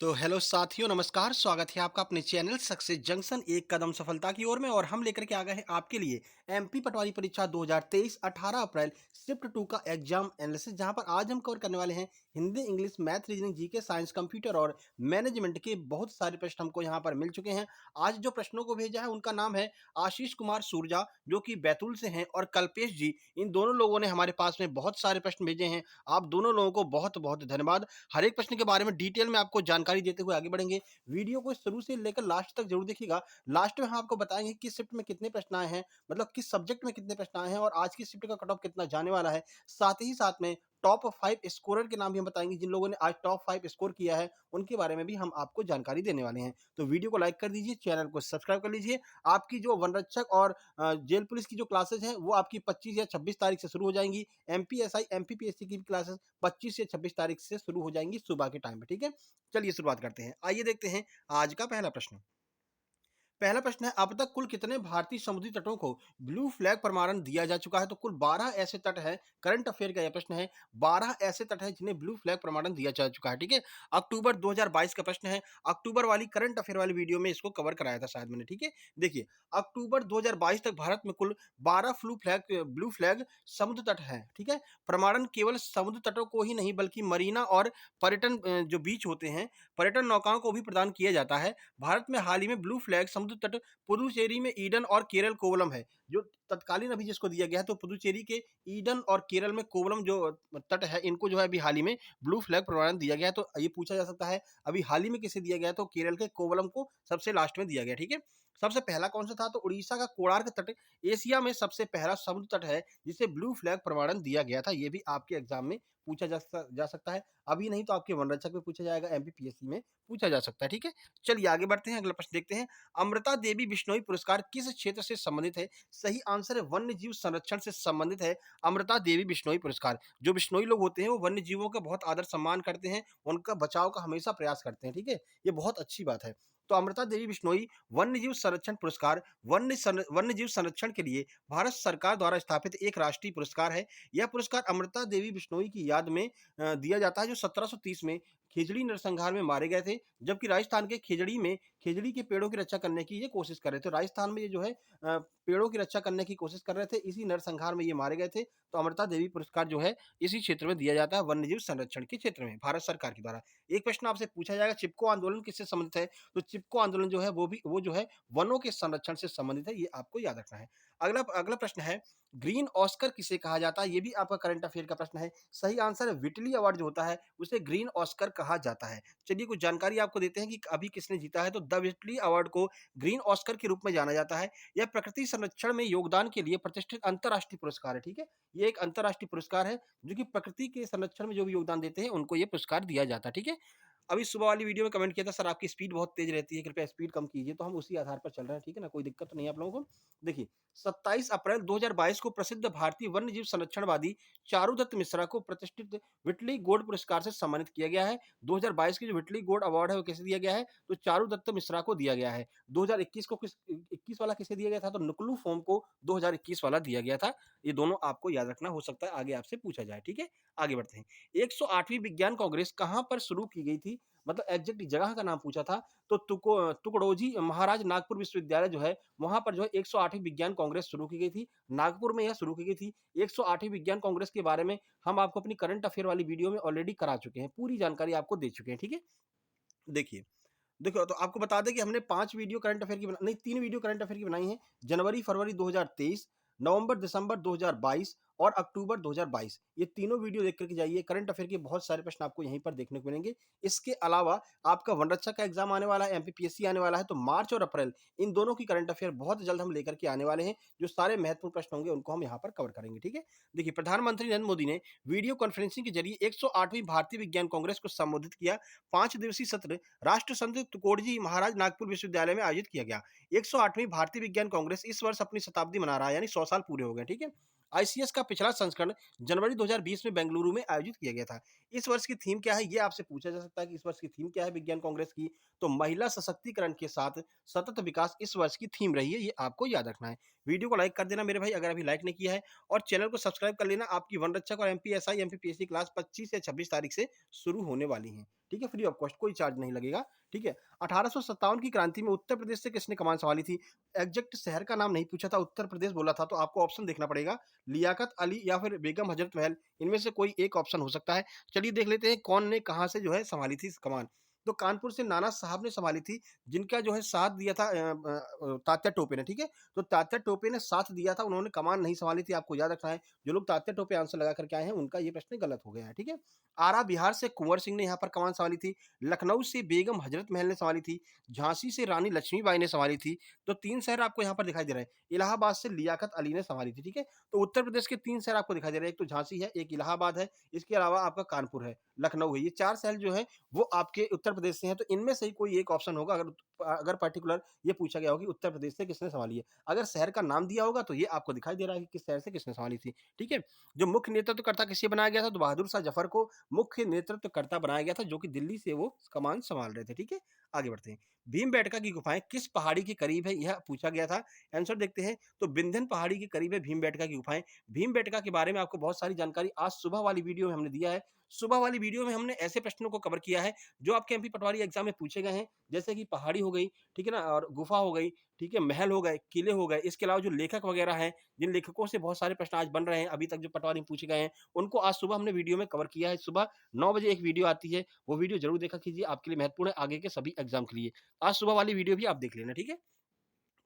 तो हेलो साथियों, नमस्कार। स्वागत है आपका अपने चैनल सक्सेस जंक्शन एक कदम सफलता की ओर में। और हम लेकर के आ गए हैं आपके लिए एमपी पटवारी परीक्षा 2023 18 अप्रैल शिफ्ट 2 का एग्जाम एनालिसिस, जहां पर आज हम कवर करने वाले हैं Hindi, English, math, reasoning, GK, science, computer और मैनेजमेंट के बहुत सारे प्रश्न हमको यहाँ पर मिल चुके हैं। आज जो प्रश्नों को भेजा है उनका नाम है आशीष कुमार सूरजा, जो कि बैतूल से हैं, और कल्पेश जी। इन दोनों लोगों ने हमारे पास में बहुत सारे प्रश्न भेजे हैं। आप दोनों लोगों को बहुत बहुत धन्यवाद। हर एक प्रश्न के बारे में डिटेल में आपको जानकारी देते हुए आगे बढ़ेंगे। वीडियो को शुरू से लेकर लास्ट तक जरूर देखिएगा। लास्ट में हम आपको बताएंगे किस शिफ्ट में कितने प्रश्न आए हैं, मतलब किस सब्जेक्ट में कितने प्रश्न आए हैं, और आज की शिफ्ट का कट ऑफ कितना जाने वाला है। साथ ही साथ में टॉप 5 स्कोरर के नाम भी हम बताएंगे। जिन लोगों ने आज टॉप 5 स्कोर किया है उनके बारे में भी हम आपको जानकारी देने वाले हैं। तो वीडियो को लाइक कर दीजिए, चैनल को सब्सक्राइब कर लीजिए। आपकी जो वनरक्षक और जेल पुलिस की जो क्लासेज हैं वो आपकी 25 या 26 तारीख से शुरू हो जाएंगी। एमपीएसआई एमपीपीएससी की भी क्लासेस 25 से 26 तारीख से शुरू हो जाएंगी सुबह के टाइम पे। ठीक है, चलिए शुरुआत करते हैं। आइए देखते हैं आज का पहला प्रश्न। पहला प्रश्न है, अब तक कुल कितने भारतीय समुद्री तटों को ब्लू फ्लैग प्रमाणन दिया जा चुका है? तो कुल 12 ऐसे तट हैं। करंट अफेयर का यह प्रश्न है। 12 ऐसे तट हैं जिन्हें ब्लू फ्लैग प्रमाणन दिया जा चुका है। ठीक है, अक्टूबर 2022 का प्रश्न है। अक्टूबर वाली करंट अफेयर वाली वीडियो में इसको कवर कराया था शायद मैंने। ठीक है, देखिए, अक्टूबर 2022 तक भारत में कुल 12 ब्लू फ्लैग समुद्र तट है। ठीक है, प्रमाणन केवल समुद्र तटों को ही नहीं बल्कि मरीना और पर्यटन जो बीच होते हैं, पर्यटन नौकाओं को भी प्रदान किया जाता है। भारत में हाल ही में ब्लू फ्लैग समुद्र तट पुदुचेरी में ईडन और केरल कोवलम है। जो तत्कालीन अभी जिसको दिया गया है, तो पुदुचेरी के ईडन और केरल में कोवलम जो तट है, इनको जो है अभी हाल ही में ब्लू फ्लैग प्रमाणन दिया गया है। तो ये पूछा जा सकता है अभी हाल ही में किसे दिया गया, तो केरल के कोवलम को सबसे लास्ट में दिया गया। ठीक है, सबसे पहला कौन सा था, तो उड़ीसा का कोणार्क तट एशिया में सबसे पहला समुद्र तट है जिसे ब्लू फ्लैग प्रमाणन दिया गया था। ये भी आपके एग्जाम में पूछा जा सकता है। अभी नहीं तो आपके वनरक्षक में पूछा जाएगा, एमपीपीएससी में पूछा जा सकता है। ठीक है, चलिए आगे बढ़ते हैं, अगला प्रश्न देखते हैं। अमृता देवी बिश्नोई पुरस्कार किस क्षेत्र से संबंधित है? सही आंसर है वन्य जीव संरक्षण से संबंधित है अमृता देवी बिश्नोई पुरस्कार। जो बिश्नोई लोग होते हैं वो वन्य जीवों का बहुत आदर सम्मान करते हैं, उनका बचाव का हमेशा प्रयास करते हैं। ठीक है, ये बहुत अच्छी बात है। तो अमृता देवी बिश्नोई वन्य जीव संरक्षण पुरस्कार वन्य जीव संरक्षण के लिए भारत सरकार द्वारा स्थापित एक राष्ट्रीय पुरस्कार है। यह पुरस्कार अमृता देवी बिश्नोई की याद में दिया जाता है, जो 1730 में खेजड़ी नरसंहार में मारे गए थे, जबकि राजस्थान के खेजड़ी में खेजड़ी के पेड़ों की रक्षा करने की ये कोशिश कर रहे थे। राजस्थान में ये जो है पेड़ों की रक्षा करने की कोशिश कर रहे थे, इसी नरसंहार में ये मारे गए थे। तो अमृता देवी पुरस्कार जो है इसी क्षेत्र में दिया जाता है, वन्यजीव संरक्षण के क्षेत्र में, भारत सरकार के द्वारा। एक प्रश्न आपसे पूछा जाएगा, चिपको आंदोलन किससे संबंधित है? तो चिपको आंदोलन जो है वो जो है वनों के संरक्षण से संबंधित है, ये आपको याद रखना है। अगला अगला प्रश्न है, ग्रीन ऑस्कर किसे कहा जाता है? ये भी आपका करंट अफेयर का प्रश्न है। सही आंसर है विटली अवार्ड जो होता है उसे ग्रीन ऑस्कर कहा जाता है। चलिए कुछ जानकारी आपको देते हैं कि अभी किसने जीता है। तो द विटली अवार्ड को ग्रीन ऑस्कर के रूप में जाना जाता है। यह प्रकृति संरक्षण में योगदान के लिए प्रतिष्ठित अंतर्राष्ट्रीय पुरस्कार है। ठीक है, ये एक अंतर्राष्ट्रीय पुरस्कार है जो कि प्रकृति के संरक्षण में जो भी योगदान देते हैं उनको ये पुरस्कार दिया जाता है। ठीक है, अभी सुबह वाली वीडियो में कमेंट किया था, सर आपकी स्पीड बहुत तेज रहती है, कृपया स्पीड कम कीजिए। तो हम उसी आधार पर चल रहे हैं। ठीक है ना, कोई दिक्कत तो नहीं है आप लोगों को। देखिए, 27 अप्रैल 2022 को प्रसिद्ध भारतीय वन्यजीव संरक्षणवादी चारुदत्त मिश्रा को प्रतिष्ठित विटली गोल्ड पुरस्कार से सम्मानित किया गया है। 2022 की जो विटली गोल्ड अवार्ड है वो किसे दिया गया है? तो चारुदत्त मिश्रा को दिया गया है। 2021 को 21 वाला किसे दिया गया था? तो नुकलू फोम को 2021 वाला दिया गया था। ये दोनों आपको याद रखना, हो सकता है आगे आपसे पूछा जाए। ठीक है, आगे बढ़ते हैं। 108वीं विज्ञान कांग्रेस कहाँ पर शुरू की गई थी? मतलब एग्जैक्ट जगह का नाम पूछा था। तो तुकडोजी महाराज नागपुर विश्वविद्यालय जो है, वहां पर जो है 108वीं विज्ञान कांग्रेस शुरू की गई थी। नागपुर में यह शुरू की गई थी। 108वीं विज्ञान कांग्रेस के बारे में हम आपको अपनी करंट अफेयर वाली वीडियो में ऑलरेडी करा चुके हैं, पूरी जानकारी आपको दे चुके हैं। ठीक है, देखिए, देखो तो आपको बता दें कि हमने 5 वीडियो करंट अफेयर की नहीं 3 वीडियो करंट अफेयर की बनाई है। जनवरी फरवरी 2023, नवंबर दिसंबर 2022 और अक्टूबर 2022। ये तीनों वीडियो देख करके जाइए। करंट अफेयर के बहुत सारे प्रश्न आपको यहीं पर देखने को मिलेंगे। इसके अलावा आपका वनरक्षक का एग्जाम आने वाला है, एमपीपीएससी आने वाला है। तो मार्च और अप्रैल इन दोनों की करंट अफेयर बहुत जल्द हम लेकर के आने वाले हैं। जो सारे महत्वपूर्ण प्रश्न होंगे उनको हम यहाँ पर कवर करेंगे। ठीक है, देखिए, प्रधानमंत्री नरेंद्र मोदी ने वीडियो कॉन्फ्रेंसिंग के जरिए 108वीं भारतीय विज्ञान कांग्रेस को संबोधित किया। 5 दिवसीय सत्र राष्ट्र संत तुकोड़जी महाराज नागपुर विश्वविद्यालय में आयोजित किया गया। 108वीं भारतीय विज्ञान कांग्रेस इस वर्ष अपनी शताब्दी मना रहा है, यानी 100 साल पूरे हो गए। ठीक है, आईसीएस का पिछला संस्करण जनवरी 2020 में बेंगलुरु में आयोजित किया गया था। इस वर्ष की थीम क्या है, ये आपसे पूछा जा सकता है कि इस वर्ष की थीम क्या है विज्ञान कांग्रेस की। तो महिला सशक्तिकरण के साथ सतत विकास इस वर्ष की थीम रही है, ये आपको याद रखना है। वीडियो को लाइक कर देना मेरे भाई अगर अभी लाइक नहीं किया है, और चैनल को सब्सक्राइब कर लेना। आपकी वन रक्षक और एमपीएसआई एमपीपीएससी क्लास 25 या 26 तारीख से शुरू होने वाली है। ठीक है, फ्री ऑफ कॉस्ट, कोई चार्ज नहीं लगेगा, ठीक है। 1857 की क्रांति में उत्तर प्रदेश से किसने कमान संभाली थी? एग्जैक्ट शहर का नाम नहीं पूछा था, उत्तर प्रदेश बोला था, तो आपको ऑप्शन देखना पड़ेगा, लियाकत अली या फिर बेगम हजरत महल, इनमें से कोई एक ऑप्शन हो सकता है। चलिए देख लेते हैं कौन ने कहाँ से जो है संभाली थी इस कमान। तो कानपुर से नाना साहब ने संभाली थी, जिनका जो है साथ दिया था तात्या टोपे ने, ठीक है। तो तात्या टोपे ने साथ दिया था, उन्होंने कमान नहीं संभाली थी, आपको याद रखना है। जो लोग तात्या टोपे आंसर लगा करके आए हैं, उनका ये प्रश्न गलत हो गया है, ठीक है। आरा बिहार से कुंवर सिंह ने यहाँ पर कमान संभाली थी, लखनऊ से बेगम हजरत महल ने संभाली थी, झांसी से रानी लक्ष्मीबाई ने संभाली थी। तो 3 शहर आपको यहाँ पर दिखाई दे रहे हैं। इलाहाबाद से लियाकत अली ने संभाली थी, ठीक है। तो उत्तर प्रदेश के 3 शहर आपको दिखाई दे रहे हैं, एक तो झांसी है, एक इलाहाबाद है, इसके अलावा आपका कानपुर है, लखनऊ है। ये 4 शहर जो हैं वो आपके उत्तर प्रदेश से हैं, तो इनमें से ही कोई एक ऑप्शन होगा, अगर पर्टिकुलर ये पूछा गया हो कि उत्तर प्रदेश से किसने संभाली है। अगर शहर का नाम दिया होगा तो ये आपको दिखाई दे रहा है कि किस शहर से किसने संभाली थी, ठीक है। जो मुख्य नेतृत्वकर्ता किसे बनाया गया था? तो बहादुर शाह जफर को मुख्य नेतृत्वकर्ता बनाया गया था, जो कि दिल्ली से वो कमान संभाल रहे थे, ठीक है। आगे बढ़ते हैं। भीमबेटका की गुफाएं किस पहाड़ी के करीब है, यह पूछा गया था। आंसर देखते हैं। तो विंध्यन पहाड़ी के करीब है भीमबेटका की गुफाएं। भीमबेटका के बारे में आपको बहुत सारी जानकारी आज सुबह वाली वीडियो में हमने दिया है। सुबह वाली वीडियो में हमने ऐसे प्रश्नों को कवर किया है जो आपके एमपी पटवारी एग्जाम में पूछे गए हैं, जैसे कि पहाड़ी हो गई, ठीक है ना, और गुफा हो गई, ठीक है, महल हो गए, किले हो गए। इसके अलावा जो लेखक वगैरह हैं, जिन लेखकों से बहुत सारे प्रश्न आज बन रहे हैं, अभी तक जो पटवारी में पूछे गए हैं, उनको आज सुबह हमने वीडियो में कवर किया है। सुबह 9 बजे एक वीडियो आती है, वो वीडियो जरूर देखा कीजिए, आपके लिए महत्वपूर्ण है आगे के सभी एग्जाम के लिए। आज सुबह वाली वीडियो भी आप देख लेना, ठीक है।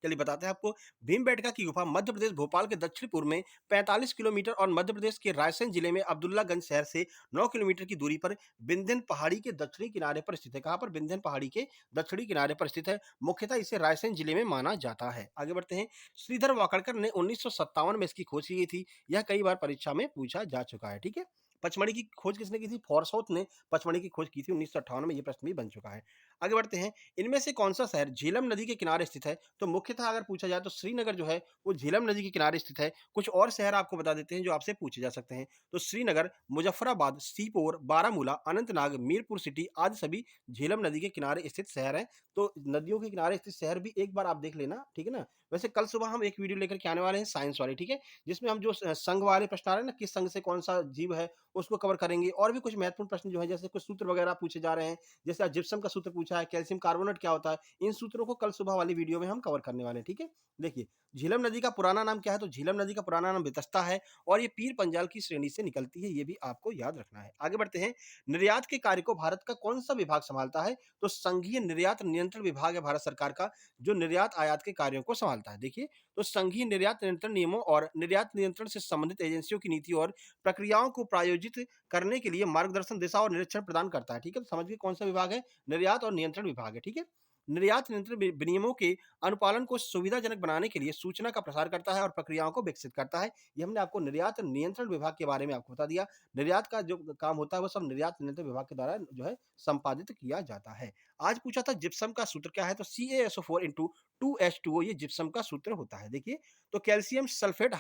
चलिए बताते हैं आपको। भीमबेटका की गुफा मध्य प्रदेश भोपाल के दक्षिण पूर्व में 45 किलोमीटर और मध्य प्रदेश के रायसेन जिले में अब्दुल्लागंज शहर से 9 किलोमीटर की दूरी पर विंध्यन पहाड़ी के दक्षिणी किनारे पर स्थित है। कहाँ पर? विंध्यन पहाड़ी के दक्षिणी किनारे पर स्थित है। मुख्यतः इसे रायसेन जिले में माना जाता है। आगे बढ़ते हैं। श्रीधर वाकड़कर ने 1957 में इसकी खोज की गई थी। यह कई बार परीक्षा में पूछा जा चुका है, ठीक है। पचमढ़ी की खोज किसने की थी? फॉरसौथ ने पचमढ़ी की खोज की थी 1958 में। ये प्रश्न भी बन चुका है। आगे बढ़ते हैं। इनमें से कौन सा शहर झेलम नदी के किनारे स्थित है? तो मुख्यतः अगर पूछा जाए तो श्रीनगर जो है वो झेलम नदी के किनारे स्थित है। कुछ और शहर आपको बता देते हैं जो आपसे पूछे जा सकते हैं। तो श्रीनगर, मुजफ्फराबाद, सीपोर, बारामूला, अनंतनाग, मीरपुर सिटी आदि सभी झेलम नदी के किनारे स्थित शहर हैं। तो नदियों के किनारे स्थित शहर भी एक बार आप देख लेना, ठीक है ना। वैसे कल सुबह हम एक वीडियो लेकर के आने वाले हैं साइंस वाले, ठीक है, जिसमें हम जो संघ वाले प्रश्न आ रहे हैं ना, किस संघ से कौन सा जीव है, उसको कवर करेंगे। और भी कुछ महत्वपूर्ण प्रश्न जो है, जैसे कुछ सूत्र वगैरह पूछे जा रहे हैं, जैसे आज जिप्सम का सूत्र पूछा है, कैल्शियम कार्बोनेट क्या होता है, इन सूत्रों को कल सुबह वाली वीडियो में हम कवर करने वाले हैं, ठीक है। देखिए, झीलम नदी का पुराना नाम क्या है? तो झीलम नदी का पुराना नाम बेतस्ता है और ये पीर पंजाल की श्रेणी से निकलती है, ये भी आपको याद रखना है। आगे बढ़ते हैं। निर्यात के कार्य को भारत का कौन सा विभाग संभालता है? तो संघीय निर्यात नियंत्रण विभाग है भारत सरकार का, जो निर्यात आयात के कार्यों को संभालता है। देखिए, तो संघीय निर्यात नियंत्रण नियमों और निर्यात नियंत्रण से संबंधित एजेंसियों की नीति और प्रक्रियाओं को प्रायोजित करने के लिए मार्गदर्शन, दिशा और निरीक्षण प्रदान करता है, ठीक है। तो समझ गए कौन सा विभाग है? निर्यात और नियंत्रण विभाग है, ठीक है। निर्यात नियंत्रण विनियमों के अनुपालन को सुविधाजनक बनाने के लिए सूचना का प्रसार करता है और प्रक्रियाओं को विकसित करता है। ये हमने आपको निर्यात नियंत्रण विभाग के बारे में आपको बता दिया। निर्यात का जो काम होता है वो सब निर्यात नियंत्रण विभाग के द्वारा जो है संपादित किया जाता है। आज पूछा था जिप्सम का सूत्र क्या है? तो CaSO4 इंटू 2H2O, ये जिप्सम का सूत्र होता है। देखिए, तो कैल्शियम सल्फेट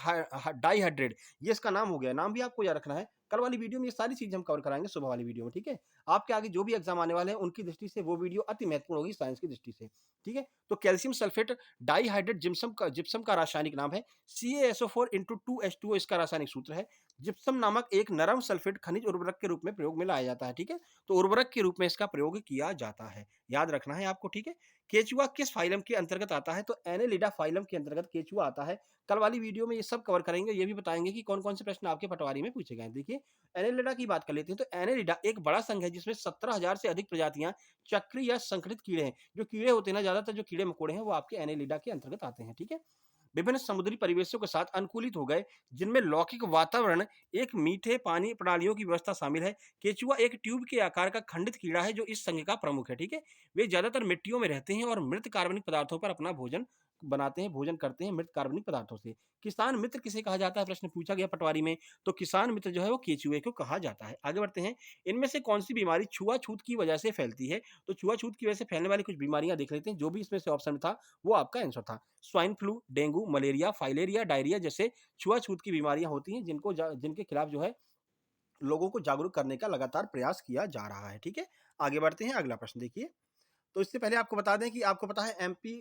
डाइहाइड्रेट, ये इसका नाम हो गया। नाम भी आपको याद रखना है। कल वाली वीडियो में ये सारी चीज़ हम कवर कराएँगे सुबह वाली वीडियो में, ठीक है? आपके आगे जो भी एग्ज़ाम आने वाले हैं, उनकी दृष्टि से वो वीडियो अति महत्वपूर्ण होगी साइंस की दृष्टि से, ठीक है? तो कैल्शियम सल्फेट डाइहाइड्रेट जिप्सम का रासायनिक नाम है। CaSO4 इंटू 2H2O इसका रासायनिक सूत्र है। जिप्सम नामक एक नरम सल्फेट खनिज उर्वरक के रूप में प्रयोग में लाया जाता है, ठीक है? तो उर्वरक के रूप में इसका प्रयोग किया जाता है। याद रखना है आपको, ठीक है? केचुआ किस फाइलम के अंतर्गत आता है? तो एनेलिडा फाइलम के अंतर्गत केचुआ आता है। कल वाली वीडियो में ये सब कवर करेंगे, ये भी बताएँगे कि कौन-कौन से प्रश्न आपके पटवारी में पूछे गए हैं। देखिए, एनेलिडा की बात कर लेते हैं। तो एनेलिडा एक बड़ा संघ है जिसमें 17,000 से अधिक प्रजातियां चक्री या संकरित कीड़े हैं। जो कीड़े होते हैं ना, ज्यादातर जो कीड़े मकोड़े हैं वो आपके एनेलिडा के अंतर्गत आते हैं, ठीक है। विभिन्न समुद्री परिवेशों के साथ अनुकूलित हो गए, जिनमें लौकिक वातावरण, एक मीठे पानी प्रणालियों की व्यवस्था शामिल है। केचुआ एक ट्यूब के आकार का खंडित कीड़ा है जो इस संघ का प्रमुख है, ठीक है। वे ज्यादातर मिट्टियों में रहते हैं और मृत कार्बनिक पदार्थों पर अपना भोजन बनाते हैं, भोजन करते हैं मृत कार्बनिक पदार्थों से। किसान मित्र किसे कहा जाता है? प्रश्न पूछा गया पटवारी में। तो किसान मित्र जो है वो केचुए को कहा जाता है। आगे बढ़ते हैं। इनमें से कौन सी बीमारी छुआछूत की वजह से फैलती है? तो छुआछूत की वजह से फैलने वाली कुछ बीमारियां देख लेते हैं। जो भी इसमें से ऑप्शन में था वो आपका आंसर था। Swine flu, dengue, malaria, filaria, diarrhoea जैसे छुआछूत की बीमारियां होती हैं, जिनके खिलाफ जो है लोगों को जागरूक करने का लगातार प्रयास किया जा रहा है, ठीक है। आगे बढ़ते हैं। अगला प्रश्न देखिए। तो इससे पहले आपको बता दें कि आपको पता है एमपी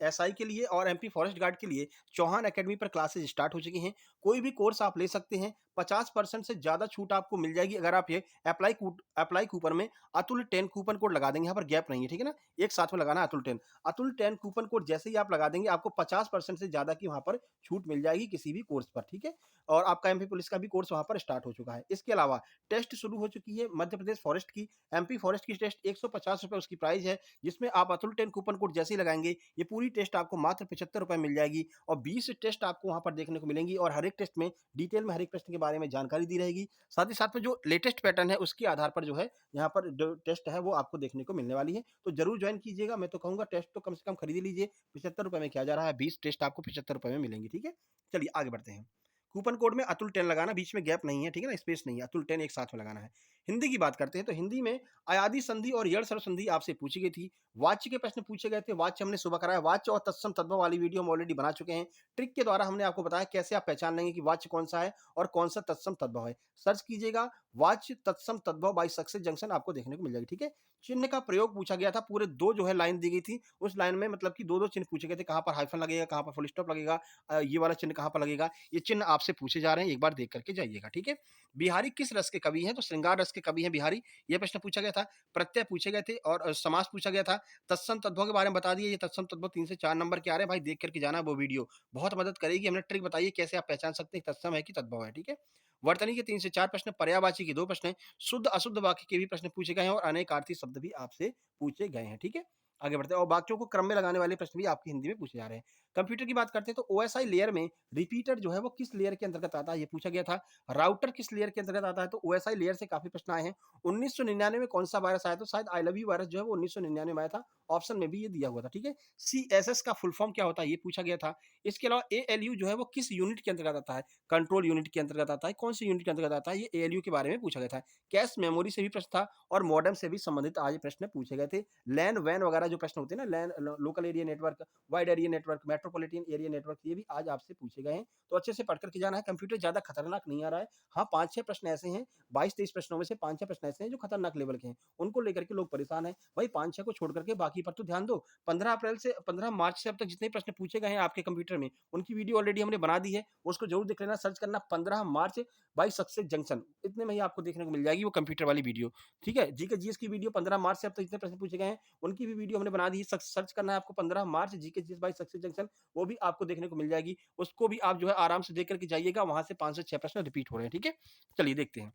एसआई के लिए और एमपी फॉरेस्ट गार्ड के लिए चौहान एकेडमी पर क्लासेस स्टार्ट हो चुकी हैं। कोई भी कोर्स आप ले सकते हैं। 50% से ज़्यादा छूट आपको मिल जाएगी अगर आप ये अप्लाई कूपन में अतुल 10 कूपन कोड लगा देंगे। यहाँ पर गैप नहीं है, ठीक है ना? एक साथ में लगाना है अतुल 10। अतुल 10 कूपन कोड जैसे ही आप लगा देंगे, आपको 50% से ज़्यादा की वहाँ पर छूट मिल जाएगी किसी भी कोर्स पर, ठीक है? और आपका एमपी पुलिस का भी कोर्स वहाँ पर स्टार्ट हो चुका है। इसके अलावा टेस्ट शुरू हो चुकी है मध्य प्रदेश फॉरेस्ट की, एमपी फॉरेस्ट की टेस्ट ₹150 उसकी प्राइस है, जिसमें आप अतुल 10 कूपन कोड जैसे ही लगाएँगे, ये पूरी टेस्ट आपको मात्र ₹75 मिल जाएगी और 20 टेस्ट आपको वहाँ पर देखने को मिलेंगी और हर एक टेस्ट में डिटेल में हर एक प्रश्न के बारे में जानकारी दी रहेगी। साथ ही साथ में जो लेटेस्ट पैटर्न है उसके आधार पर जो है यहाँ पर जो टेस्ट है वो आपको देखने को मिलने वाली है। तो ज़रूर जॉइन कीजिएगा। मैं तो कहूँगा टेस्ट तो कम से कम खरीद ही लीजिए। ₹75 में क्या जा रहा है, 20 टेस्ट आपको ₹75 में मिलेंगी, ठीक है? चलिए आगे बढ़ते हैं। कूपन कोड में अतुल 10 लगाना, बीच में गैप नहीं है, ठीक है ना? स्पेस नहीं है, अतुल 10 एक साथ में लगाना है। हिंदी की बात करते हैं तो हिंदी में अयादी संधि और यड़ सर्व संधि आपसे पूछी गई थी। वाच्य के प्रश्न पूछे गए थे, वाच्य हमने सुबह कराया, वाच्य और तत्सम तद्भव वाली वीडियो हम ऑलरेडी बना चुके हैं। ट्रिक के द्वारा हमने आपको बताया कैसे आप पहचान लेंगे कि वाच्य कौन-सा है और कौन-सा तत्सम तद्भव है। सर्च कीजिएगा वाच्य तत्सम तद्भव बाय सक्सेस जंक्शन आपको देखने को मिल जाएगी, ठीक है? चिन्ह का प्रयोग पूछा गया था, पूरे 2 जो है लाइन दी गई थी, उस लाइन में मतलब कि 2-2 चिन्ह पूछे गए थे, कहाँ पर हाइफ़न लगेगा, कहाँ पर फुल स्टॉप लगेगा, ये वाला चिन्ह कहाँ पर लगेगा, ये चिन्ह आपसे पूछे जा रहे हैं, एक बार देख कर के जाइएगा, ठीक है? बिहारी किस रस के कवि हैं? तो श्रृंगार रस के कवि हैं बिहारी, ये प्रश्न पूछा गया था। प्रत्यय पूछे गए थे और समास पूछा गया था। तत्सम तद्भव के बारे में बता दिए, ये तत्सम तद्भव 3 से 4 नंबर के आ रहे हैं, भाई देख कर के जाना वो वीडियो, बहुत मदद करेगी। हमने ट्रिक बताई है कैसे आप पहचान सकते हैं तत्सम है कि तद्भव है, ठीक है? वर्तनी के 3 से 4 प्रश्न, पर्यायवाची के 2 प्रश्न हैं, शुद्ध-अशुद्ध वाक्य के भी प्रश्न पूछे गए हैं और अनेकार्थी शब्द भी आपसे पूछे गए हैं, ठीक है? आगे बढ़ते हैं और वाक्यों को क्रम में लगाने वाले प्रश्न भी आपकी हिंदी में पूछे जा रहे हैं। कंप्यूटर की बात करते हैं तो ओएसआई लेयर में रिपीटर जो है वो किस लेयर के अंतर्गत आता है, ये पूछा गया था। राउटर किस लेयर के अंतर्गत आता है, तो ओएसआई लेयर से काफ़ी प्रश्न आए हैं। 1999 में कौन-सा वायरस आया, तो शायद आई लव यू वायरस जो है वो 1999 में आया था। ऑप्शन में भी ये दिया हुआ था, ठीक है? सीएसएस का फुल फॉर्म क्या होता है, ये पूछा गया था। इसके अलावा एएलयू जो है वो किस यूनिट के अंतर्गत आता है, कंट्रोल यूनिट के अंतर्गत आता है, कौन सी यूनिट के अंतर्गत आता है, ये एएलयू के बारे में पूछा गया था। कैश मेमोरी से भी प्रश्न था और मॉडेम से भी संबंधित आज प्रश्न पूछे गए थे। लैन, वैन वगैरह जो प्रश्न होते हैं ना, LAN local area network, wide area network, metropolitan area network, ये भी आज आपसे पूछे गए हैं। तो अच्छे से पढ़ कर के जाना है। कंप्यूटर ज़्यादा खतरनाक नहीं आ रहा है। हाँ, 5-6 प्रश्न ऐसे हैं, 22-23 प्रश्नों में से 5-6 प्रश्न ऐसे हैं जो खतरनाक लेवल के हैं। उनको लेकर के लोग परेशान हैं। भाई 5-6 को छोड़ कर के बाकी पर तो ध्यान दो। 15 मार्च से अब तक जितने प्रश्न पूछे गए हैं आपके कंप्यूटर में, उनकी वीडियो ऑलरेडी हमने बना दी है। उसको ज़रूर देख लेना, सर्च करना 15 मार्च बाय सक्सेस जंक्शन। इतने में ही आपको देखने को मिल जाएगी वो कंप्यूटर वाली वीडियो। ठीक है? जीके जीएस की वीडियो 15 मार्च से अब तक जितने प्रश्न पूछे गए हैं, उनकी भी वीडियो हमने बना दी है। सर्च करना है आपको 15 मार्च GK GS by success junction, वो भी आपको देखने को मिल जाएगी। उसको भी आप जो है आराम से देख कर के जाइएगा, वहाँ से 5 से 6 प्रश्न रिपीट हो रहे हैं, ठीक है? चलिए देखते हैं।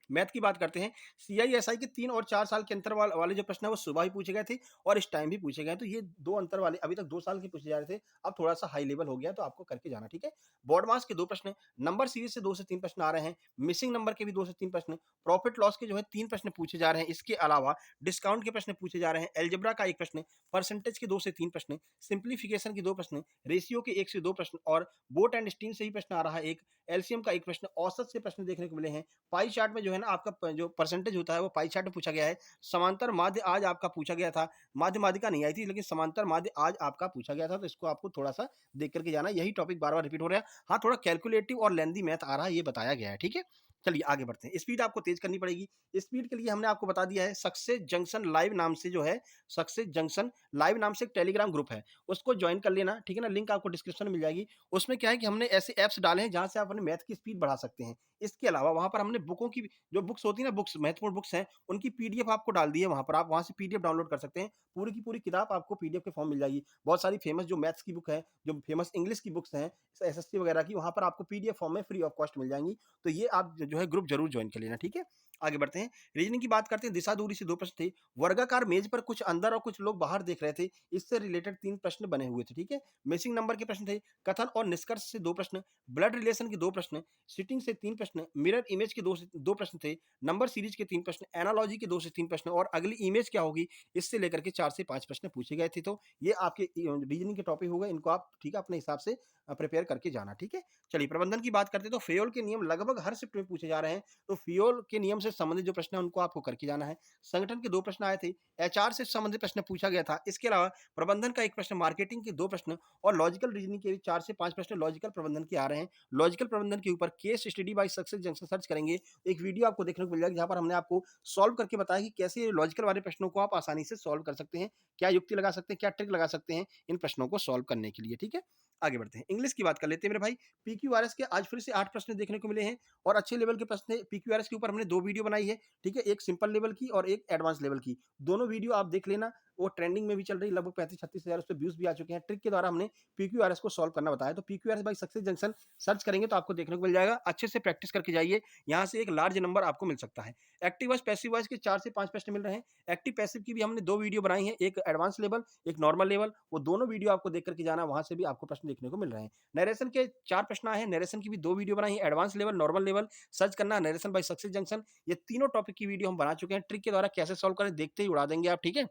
मैथ की बात करते हैं। सीआईएसआई के 3 और 4 साल के अंतर वाले जो प्रश्न है वो सुबह ही पूछे गए थे और इस टाइम भी पूछे गए हैं। तो ये 2 अंतर वाले अभी तक 2 साल के पूछे जा रहे थे, अब थोड़ा-सा हाई लेवल हो गया तो आपको करके जाना, ठीक है? बोर्ड मास के 2 प्रश्न, नंबर सीरीज़ से 2 से 3 प्रश्न आ रहे हैं, मिसिंग नंबर के भी 2 से 3 प्रश्न, प्रॉफिट लॉस के जो है 3 प्रश्न पूछे जा रहे हैं। इसके अलावा डिस्काउंट के प्रश्न पूछे जा रहे हैं, अलजेब्रा का 1 प्रश्न, परसेंटेज के 2 से 3 प्रश्न, सिम्प्लीफिकेशन के 2 प्रश्न, रेशियो के 1 से 2 प्रश्न और बोट एंड स्टीन से ही प्रश्न आ रहा है 1, एलसीएम का 1 प्रश्न, औसत से प्रश्न देखने को मिले हैं। पाई चार्ट में जो है ना आपका जो परसेंटेज होता है वो पाई चार्ट में पूछा गया है। समांतर माध्य आज आपका पूछा गया था। माध्य माध्यिका नहीं आई थी लेकिन समांतर माध्य आज आपका पूछा गया था, तो इसको आपको थोड़ा-सा देख कर के जाना है। यही टॉपिक बार-बार रिपीट हो रहा है। हाँ, थोड़ा कैलकुलेटिव और लेंथी मैथ आ रहा है, ये बताया गया है, ठीक है? चलिए आगे बढ़ते हैं। स्पीड आपको तेज़ करनी पड़ेगी। स्पीड के लिए हमने आपको बता दिया है, सक्सेस जंक्शन लाइव नाम से जो है, सक्सेस जंक्शन लाइव नाम से एक टेलीग्राम ग्रुप है। उसको जॉइन कर लेना, ठीक है ना? लिंक आपको डिस्क्रिप्शन में मिल जाएगी। उसमें क्या है कि हमने ऐसे ऐप्स डाले हैं जहाँ से आप अपने मैथ की स्पीड बढ़ा सकते हैं। इसके अलावा वहाँ पर हमने बुकों की जो बुक्स होती है ना, बुक्स महत्वपूर्ण बुक्स हैं, उनकी पीडीएफ आपको डाल दी है वहाँ पर। आप वहाँ से पीडीएफ डाउनलोड कर सकते हैं। पूरी की पूरी किताब आपको पीडीएफ के फॉर्म मिल जाएगी। बहुत सारी फेमस जो मैथ्स की बुक है, जो फेमस इंग्लिश की बुक्स हैं, एसएससी वगैरह की, वहाँ पर आपको पीडीएफ फॉर्म में फ्री ऑफ कॉस्ट मिल जाएँगी। तो ये आप जो है ग्रुप ज़रूर जॉइन कर लेना, ठीक है? आगे बढ़ते हैं। रीजनिंग की बात करते हैं। दिशा दूरी से 2 प्रश्न थे। वर्गाकार मेज़ पर कुछ अंदर और कुछ लोग बाहर देख रहे थे। इससे रिलेटेड 3 प्रश्न बने हुए थे, ठीक है? मिसिंग नंबर के प्रश्न थे। कथन और निष्कर्ष से 2 प्रश्न, ब्लड रिलेशन के 2 प्रश्न, सिटिंग से 3 प्रश्न, मिरर इमेज के 2 प्रश्न थे, नंबर सीरीज के 3 प्रश्न, एनालॉजी के 2 से 3 प्रश्न और अगली इमेज क्या होगी, इससे लेकर के 4 से 5 प्रश्न पूछे गए थे। तो ये आपके रीजनिंग के टॉपिक हो गए। इनको आप ठीक है अपने हिसाब से प्रिपेयर करके जाना, ठीक है? चलिए प्रबंधन की बात करते हैं तो फेयोल के नियम लगभग हर शिफ्ट में पूछे जा रहे हैं। तो फियोल के नियम से से संबंधित जो प्रश्न है उनको आपको करके जाना है। संगठन के 2 प्रश्न आए थे, एचआर से संबंधित प्रश्न पूछा गया था। इसके अलावा प्रबंधन का 1 प्रश्न, मार्केटिंग के 2 प्रश्न और लॉजिकल रीजनिंग के भी 4 से 5 प्रश्न लॉजिकल प्रबंधन के आ रहे हैं। लॉजिकल प्रबंधन के ऊपर case study bye success junction search करेंगे, एक वीडियो आपको देखने को मिल जाएगी जहाँ पर हमने आपको सॉल्व करके बताया कि कैसे लॉजिकल वाले प्रश्नों को आप आसानी से सॉल्व कर सकते हैं, क्या युक्ति लगा सकते हैं, क्या ट्रिक लगा सकते हैं इन प्रश्नों को सॉल्व करने के लिए, ठीक है? आगे बढ़ते हैं। इंग्लिश की बात कर लेते हैं मेरे भाई। पीक्यूआरएस के आज फिर से 8 प्रश्न देखने को मिले हैं और अच्छे लेवल के प्रश्न हैं। पीक्यूआरएस के ऊपर हमने 2 वीडियो बनाई है, ठीक है? एक सिंपल लेवल की और एक एडवांस लेवल की। दोनों वीडियो आप देख लेना, वो ट्रेंडिंग में भी चल रही है, लगभग 35-36 हज़ार उसपे व्यूज़ भी आ चुके हैं। ट्रिक के द्वारा हमने पीक्यूआरएस को सॉल्व करना बताया। तो PQRS by success junction search करेंगे तो आपको देखने को मिल जाएगा। अच्छे से प्रैक्टिस करके जाइए, यहाँ से एक लार्ज नंबर आपको मिल सकता है। एक्टिव वॉइस, पैसिव वॉइस के 4 से 5 प्रश्न मिल रहे हैं। एक्टिव पैसिव की भी हमने 2 वीडियो बनाई हैं, एक एडवांस लेवल, एक नॉर्मल लेवल। वो दोनों वीडियो आपको देख कर के जाना, वहाँ से भी आपको प्रश्न देखने को मिल रहे हैं। नरेशन के 4 प्रश्न आए हैं, नरेशन की भी 2 वीडियो बनाई है, advance level, normal level, search करना नरेशन बाय सक्सेस जंक्शन। ये तीनों टॉपिक की वीडियो हम बना चुके हैं, ट्रिक के द्वारा कैसे सॉल्व करें देखते ही उड़ा देंगे आप, ठीक है?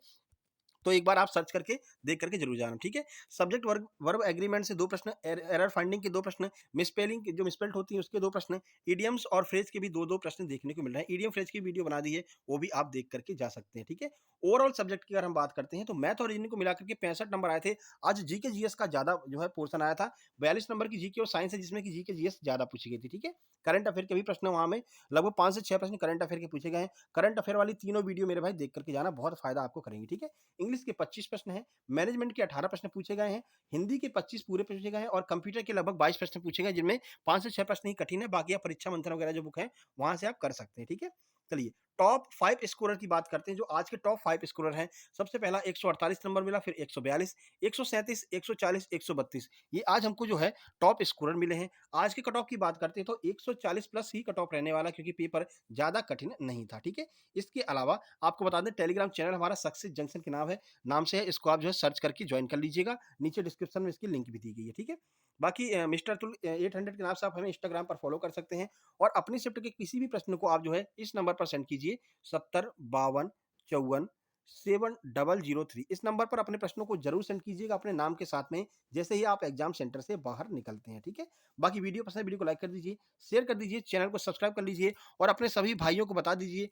तो एक बार आप सर्च करके देख करके जरूर जाना, ठीक है? सब्जेक्ट वर्ब वर्ब एग्रीमेंट से 2 प्रश्न, एरर फाइंडिंग के 2 प्रश्न, मिसस्पेलिंग जो मिसस्पेल्ड होती है उसके 2 प्रश्न, इडियम्स और फ्रेज के भी 2-2 प्रश्न देखने को मिल रहे हैं। इडियम फ्रेज की वीडियो बना दी है, वो भी आप देख करके जा सकते हैं, ठीक है? ओवरऑल सब्जेक्ट की अगर हम बात करते हैं तो मैथ और रीजनिंग को मिलाकर के 65 नंबर आए थे। आज जीके जीएस का ज्यादा जो है पोर्शन आया था। 42 नंबर की जीके और साइंस है जिसमें कि जीके जीएस ज्यादा पूछी गई थी, ठीक है? करंट अफेयर के भी प्रश्न वहां में लगभग 5 से 6 प्रश्न करंट अफेयर के पूछे गए हैं। करंट अफेयर वाली तीनों वीडियो मेरे भाई देख करके जाना, बहुत फायदा आपको करेंगे, ठीक है? इंग्लिश के 25 प्रश्न हैं, मैनेजमेंट के 18 प्रश्न पूछे गए हैं, हिंदी के 25 पूरे पूछे गए हैं और कंप्यूटर के लगभग 22 प्रश्न पूछे गए जिनमें 5 से 6 प्रश्न ही कठिन है, बाकी आप परीक्षा मंथन वगैरह जो बुक है, वहाँ से आप कर सकते हैं, ठीक है? चलिए, टॉप 5 स्कोरर की बात करते हैं, जो आज के टॉप 5 स्कोरर हैं। सबसे पहला 148 नंबर मिला, फिर 142, 137, 140, 132 ये आज हमको जो है टॉप स्कोरर मिले हैं। आज के कट ऑफ की बात करते हैं तो 140 प्लस ही कट ऑफ रहने वाला, क्योंकि पेपर ज़्यादा कठिन नहीं था, ठीक है? इसके अलावा आपको बता दें टेलीग्राम चैनल हमारा सक्सेस जंक्शन के नाम से है, इसको आप जो है सर्च करके ज्वाइन कर लीजिएगा। नीचे डिस्क्रिप्शन में इसकी लिंक भी दी गई है, ठीक है? बाकी मिस्टर अतुल 800 के नाम से आप हमें इंस्टाग्राम पर फॉलो कर सकते हैं और अपनी शिफ्ट के किसी भी प्रश्न को आप जो है इस नंबर पर सेंड कीजिए, 7052547003। इस नंबर पर अपने प्रश्नों को जरूर सेंड कीजिएगा अपने नाम के साथ में, जैसे ही आप एग्जाम सेंटर से बाहर निकलते हैं, ठीक है? बाकी वीडियो पसंद है, वीडियो को लाइक कर दीजिए, शेयर कर दीजिए, चैनल को सब्सक्राइब कर लीजिए और अपने सभी भाइयों को बता दीजिए,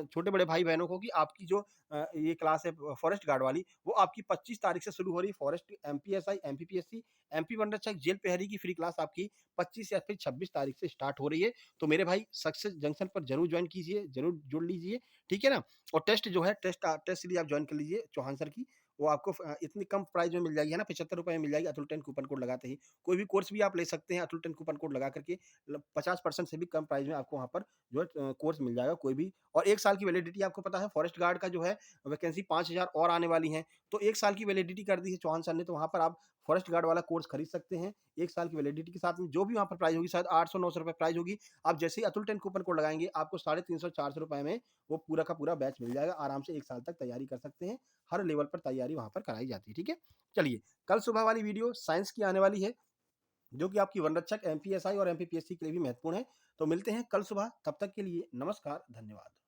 छोटे बड़े भाई बहनों को, कि आपकी जो ये क्लास है फॉरेस्ट गार्ड वाली, वो आपकी 25 तारीख से शुरू हो रही है। Forest MPSI, MPPSC, MP one रक्षक, जेल प्रहरी की फ्री क्लास आपकी 25 या फिर 26 तारीख से स्टार्ट हो रही है। तो मेरे भाई सक्सेस जंक्शन पर जरूर ज्वाइन कीजिए, जरूर जुड़ लीजिए, ठीक है ना? और टेस्ट जो है टेस्ट सीरीज आप ज्वाइन कर लीजिए चौहान सर की, वो आपको इतनी कम प्राइस में मिल जाएगी, है ना? 75 रुपए में मिल जाएगी अतुल 10 कूपन कोड लगाते ही। कोई भी कोर्स भी आप ले सकते हैं अतुल 10 कूपन कोड लगा करके, 50% से भी कम प्राइस में आपको वहाँ पर जो है कोर्स मिल जाएगा कोई भी। और 1 साल की वैलिडिटी आपको पता है फॉरेस्ट गार्ड का जो है वैकेंसी 5000 और आने वाली हैं, तो 1 साल की वैलिडिटी कर दी है चौहान सर ने, तो वहाँ पर आप फॉरेस्ट गार्ड वाला कोर्स खरीद सकते हैं 1 साल की वैलिडिटी के साथ में। जो भी वहाँ पर प्राइस होगी शायद 800-900 रुपए प्राइस होगी। आप जैसे ही अतुल 10 कूपन कोड लगाएँगे, आपको 350-400 रुपए में वो पूरा का पूरा बैच मिल जाएगा। आराम से 1 साल तक तैयारी कर सकते हैं। हर लेवल पर तैयारी वहाँ पर कराई जाती है, ठीक है? चलिए, कल सुबह वाली वीडियो साइंस की आने वाली है, जो कि आपकी वन रक्षक, एमपीएसआई और एमपीपीएससी के लिए भी महत्वपूर्ण है। तो मिलते हैं कल सुबह, तब तक के लिए नमस्कार, धन्यवाद।